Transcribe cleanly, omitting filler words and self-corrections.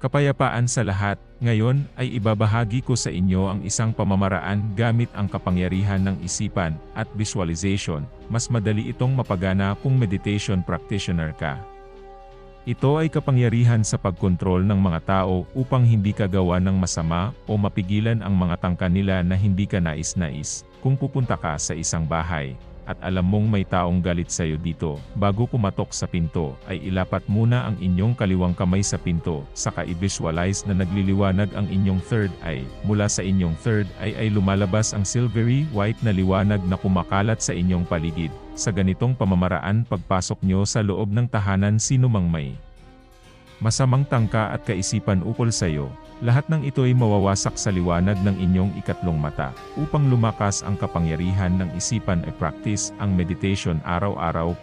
Kapayapaan sa lahat, ngayon ay ibabahagi ko sa inyo ang isang pamamaraan gamit ang kapangyarihan ng isipan at visualization. Mas madali itong mapagana kung meditation practitioner ka. Ito ay kapangyarihan sa pagkontrol ng mga tao upang hindi ka gawa ng masama o mapigilan ang mga tangka nila na hindi ka nais-nais. Kung pupunta ka sa isang bahay, at alam mong may taong galit sa'yo dito, bago pumatok sa pinto, ay ilapat muna ang inyong kaliwang kamay sa pinto, saka i-visualize na nagliliwanag ang inyong third eye. Mula sa inyong third eye ay lumalabas ang silvery white na liwanag na kumakalat sa inyong paligid. Sa ganitong pamamaraan pagpasok nyo sa loob ng tahanan sino mang may masamang tangka at kaisipan ukol sa'yo, lahat ng ito ay mawawasak sa liwanag ng inyong ikatlong mata. Upang lumakas ang kapangyarihan ng isipan ay practice ang meditation araw-araw